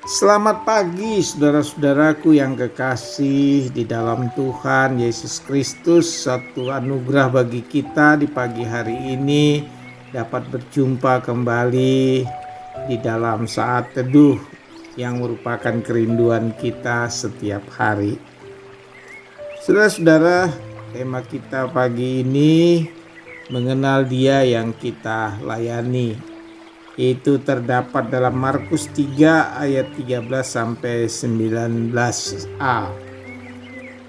Selamat pagi saudara-saudaraku yang kekasih di dalam Tuhan Yesus Kristus. Satu anugerah bagi kita di pagi hari ini dapat berjumpa kembali di dalam saat teduh yang merupakan kerinduan kita setiap hari. Saudara-saudara, tema kita pagi ini mengenal Dia yang kita layani. Itu terdapat dalam Markus 3 ayat 13 sampai 19a.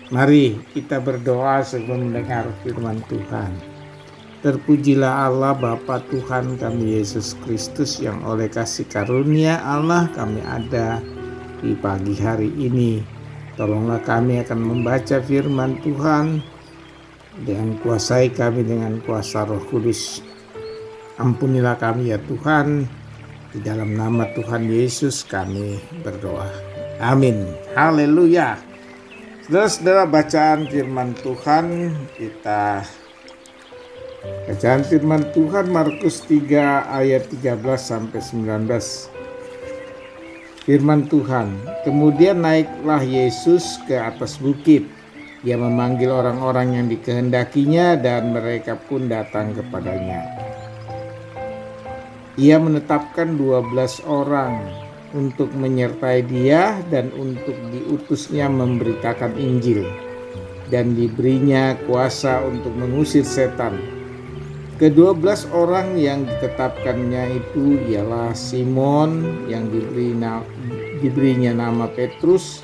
Mari kita berdoa sebelum mendengar firman Tuhan. Terpujilah Allah Bapa Tuhan kami Yesus Kristus yang oleh kasih karunia Allah kami ada di pagi hari ini. Tolonglah kami akan membaca firman Tuhan dan kuasai kami dengan kuasa Roh Kudus. Ampunilah kami ya Tuhan, di dalam nama Tuhan Yesus kami berdoa. Amin. Haleluya. Saudara-saudara, bacaan firman Tuhan Markus 3 ayat 13 sampai 19. Firman Tuhan, kemudian naiklah Yesus ke atas bukit. Dia memanggil orang-orang yang dikehendakinya dan mereka pun datang kepadanya. Ia menetapkan 12 orang untuk menyertai dia dan untuk diutusnya memberitakan Injil, dan diberinya kuasa untuk mengusir setan. Ke-12 orang yang ditetapkannya itu ialah Simon yang diberinya nama Petrus,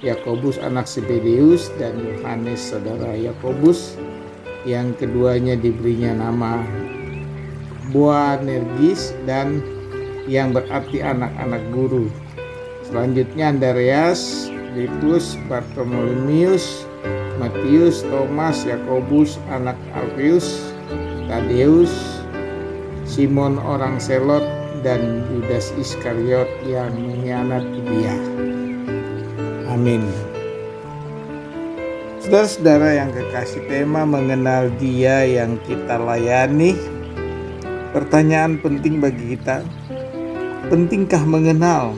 Yakobus anak Zebedeus, dan Yohanes saudara Yakobus, yang keduanya diberinya nama Boanerges dan yang berarti anak-anak guru. Selanjutnya Andreas, Filipus, Bartolomeus, Matius, Thomas, Yakobus anak Alfeus, Tadeus, Simon orang Selot, dan Yudas Iskariot yang mengkhianati dia. Amin. Saudara-saudara yang kekasih, tema mengenal Dia yang kita layani. Pertanyaan penting bagi kita, pentingkah mengenal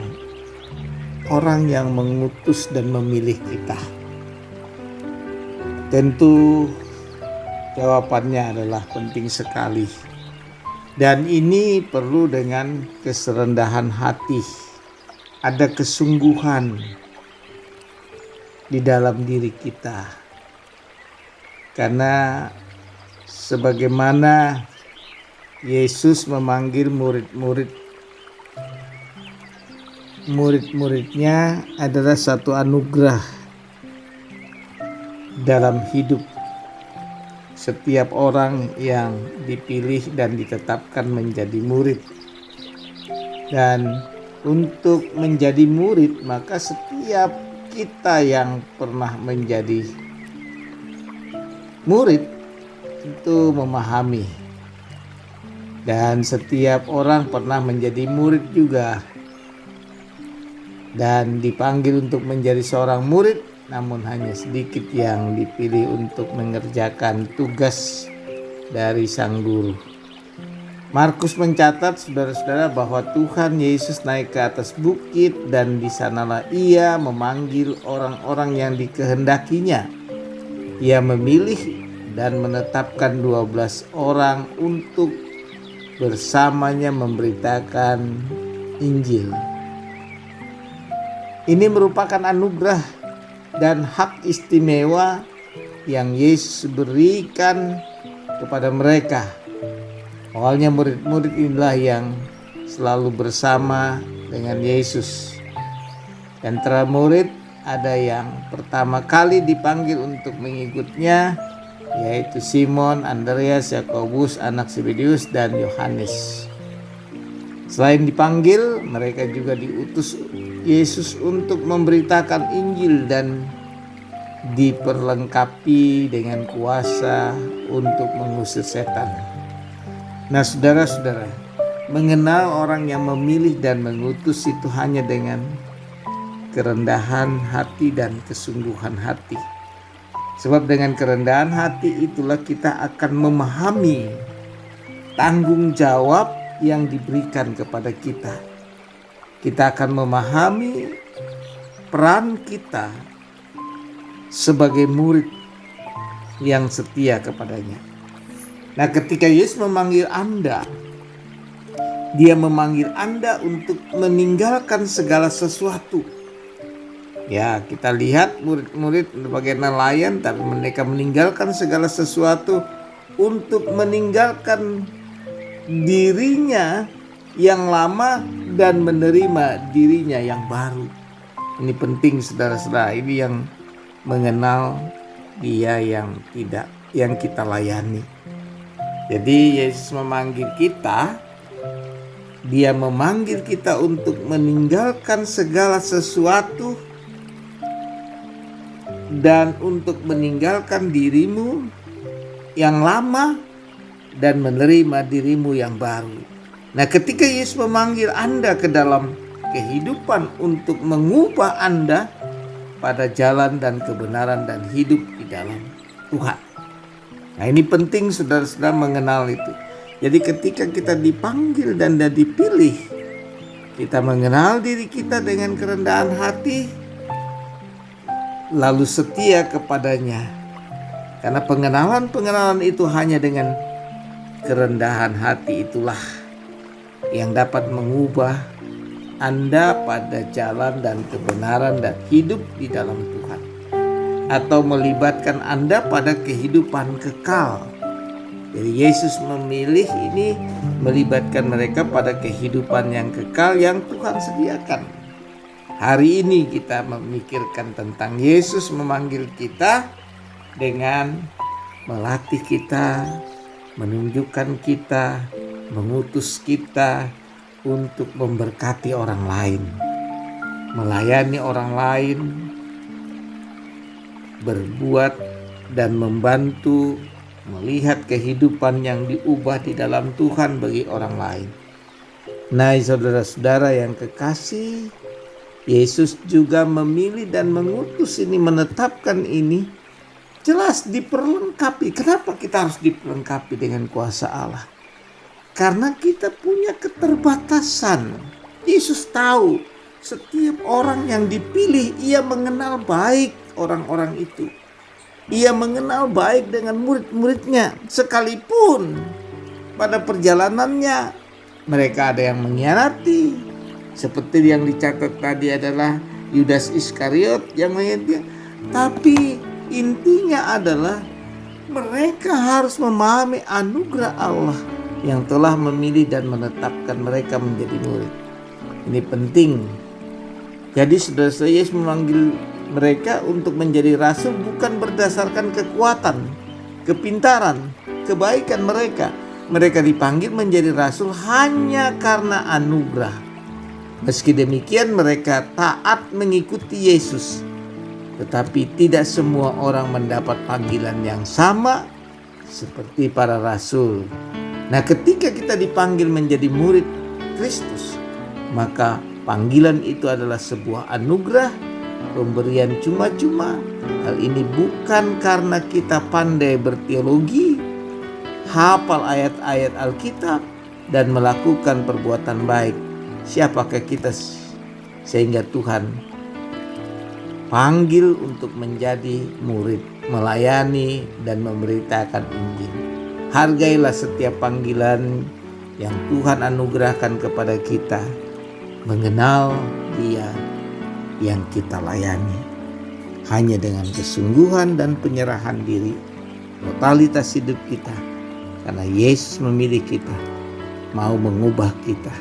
orang yang mengutus dan memilih kita? Tentu jawabannya adalah penting sekali. Dan ini perlu dengan keserendahan hati. Ada kesungguhan di dalam diri kita. Karena sebagaimana Yesus memanggil murid-muridnya adalah satu anugerah dalam hidup setiap orang yang dipilih dan ditetapkan menjadi murid. Dan untuk menjadi murid, maka setiap kita yang pernah menjadi murid itu memahami. Dan setiap orang pernah menjadi murid juga dan dipanggil untuk menjadi seorang murid, namun hanya sedikit yang dipilih untuk mengerjakan tugas dari sang guru. Markus mencatat saudara-saudara bahwa Tuhan Yesus naik ke atas bukit dan di sanalah ia memanggil orang-orang yang dikehendakinya. Ia memilih dan menetapkan 12 orang untuk bersamanya memberitakan Injil. Ini merupakan anugerah dan hak istimewa yang Yesus berikan kepada mereka. Awalnya murid-murid inilah yang selalu bersama dengan Yesus. Dan antara murid ada yang pertama kali dipanggil untuk mengikutnya, yaitu Simon, Andreas, Yakobus anak Zebedeus, dan Yohanes. Selain dipanggil, mereka juga diutus Yesus untuk memberitakan Injil dan diperlengkapi dengan kuasa untuk mengusir setan. Nah, saudara-saudara, mengenal orang yang memilih dan mengutus itu hanya dengan kerendahan hati dan kesungguhan hati. Sebab dengan kerendahan hati itulah kita akan memahami tanggung jawab yang diberikan kepada kita. Kita akan memahami peran kita sebagai murid yang setia kepadanya. Nah, ketika Yesus memanggil Anda, Dia memanggil Anda untuk meninggalkan segala sesuatu. Ya, kita lihat murid-murid sebagai nelayan, tapi mereka meninggalkan segala sesuatu untuk meninggalkan dirinya yang lama dan menerima dirinya yang baru. Ini penting, saudara-saudara. Ini yang mengenal Dia yang kita layani. Jadi Yesus memanggil kita, Dia memanggil kita untuk meninggalkan segala sesuatu dan untuk meninggalkan dirimu yang lama dan menerima dirimu yang baru. Nah, ketika Yesus memanggil Anda ke dalam kehidupan untuk mengubah Anda pada jalan dan kebenaran dan hidup di dalam Tuhan. Nah, ini penting saudara-saudara mengenal itu. Jadi ketika kita dipanggil dan dipilih, kita mengenal diri kita dengan kerendahan hati, lalu setia kepadanya. Karena pengenalan itu hanya dengan kerendahan hati itulah yang dapat mengubah Anda pada jalan dan kebenaran dan hidup di dalam Tuhan, atau melibatkan Anda pada kehidupan kekal. Jadi Yesus memilih ini melibatkan mereka pada kehidupan yang kekal yang Tuhan sediakan. Hari ini kita memikirkan tentang Yesus memanggil kita dengan melatih kita, menunjukkan kita, mengutus kita untuk memberkati orang lain, melayani orang lain, berbuat dan membantu melihat kehidupan yang diubah di dalam Tuhan bagi orang lain. Nah, saudara-saudara yang kekasih, Yesus juga memilih dan mengutus ini, menetapkan ini jelas diperlengkapi. Kenapa kita harus diperlengkapi dengan kuasa Allah? Karena kita punya keterbatasan. Yesus tahu setiap orang yang dipilih, Ia mengenal baik orang-orang itu. Ia mengenal baik dengan murid-muridnya, sekalipun pada perjalanannya mereka ada yang mengkhianati. Seperti yang dicatat tadi adalah Yudas Iskariot yang mengkhianati. Tapi intinya adalah mereka harus memahami anugerah Allah yang telah memilih dan menetapkan mereka menjadi murid. Ini penting. Jadi saudara-saudara, Yesus memanggil mereka untuk menjadi rasul bukan berdasarkan kekuatan, kepintaran, kebaikan mereka. Mereka dipanggil menjadi rasul hanya karena anugerah. Meski demikian mereka taat mengikuti Yesus. Tetapi tidak semua orang mendapat panggilan yang sama seperti para rasul. Nah, ketika kita dipanggil menjadi murid Kristus, maka panggilan itu adalah sebuah anugerah, pemberian cuma-cuma. Hal ini bukan karena kita pandai berteologi, hafal ayat-ayat Alkitab, dan melakukan perbuatan baik. Siapakah kita sehingga Tuhan panggil untuk menjadi murid, melayani dan memberitakan Injil. Hargailah setiap panggilan yang Tuhan anugerahkan kepada kita, mengenal Dia yang kita layani. Hanya dengan kesungguhan dan penyerahan diri, totalitas hidup kita, karena Yesus memilih kita, mau mengubah kita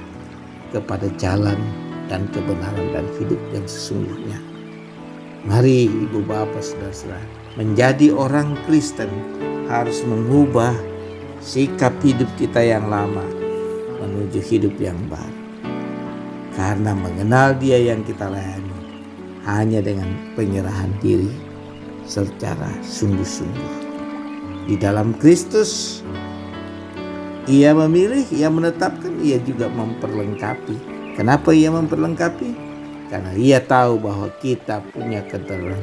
kepada jalan dan kebenaran dan hidup yang sesungguhnya. Mari ibu bapak saudara-saudara, menjadi orang Kristen harus mengubah sikap hidup kita yang lama menuju hidup yang baru. Karena mengenal Dia yang kita layani hanya dengan penyerahan diri secara sungguh-sungguh. Di dalam Kristus Ia memilih, Ia menetapkan, Ia juga memperlengkapi. Kenapa Ia memperlengkapi? Karena Ia tahu bahwa kita punya keterbatasan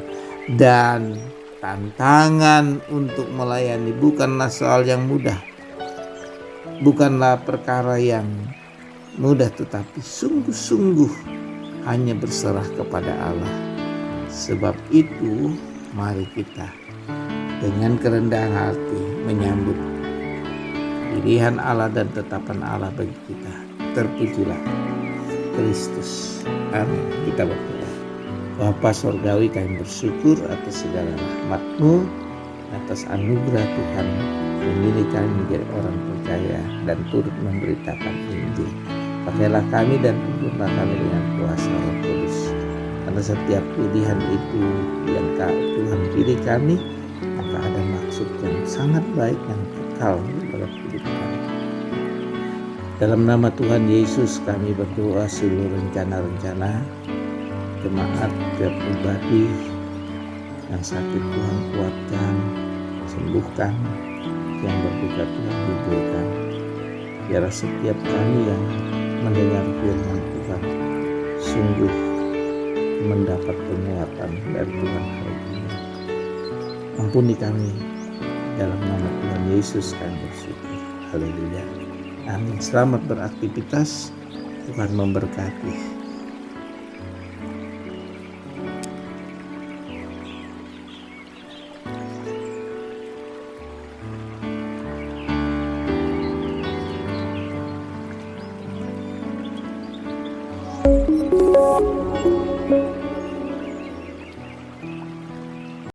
dan tantangan untuk melayani bukanlah soal yang mudah. bukanlah perkara yang mudah, tetapi sungguh-sungguh hanya berserah kepada Allah. Sebab itu mari kita dengan kerendahan hati menyambut pilihan Allah dan tetapan Allah bagi kita. Terpujilah Kristus. Amin. Kita berdoa. Bapa Sorgawi, kami bersyukur atas segala rahmat-Mu, atas anugerah Tuhan memilih kami menjadi orang percaya dan turut memberitakan Injil. Pakailah kami dan tuntunlah kami dengan kuasa Roh Kudus. Karena setiap pilihan itu yang Tuhan pilih kami, maka ada maksud yang sangat baik yang kekal dalam hidup kami. Dalam nama Tuhan Yesus kami berdoa, seluruh rencana-rencana jemaat pribadi yang sakit Tuhan kuatkan, sembuhkan, yang berduka Tuhan hiburkan. Biarlah setiap kami yang mendengar firman Tuhan sungguh mendapat penguatan dari Tuhan hari ini. Ampuni kami, dalam nama Tuhan Yesus kami bersyukur. Haleluya. Amin. Selamat beraktivitas. Tuhan memberkati.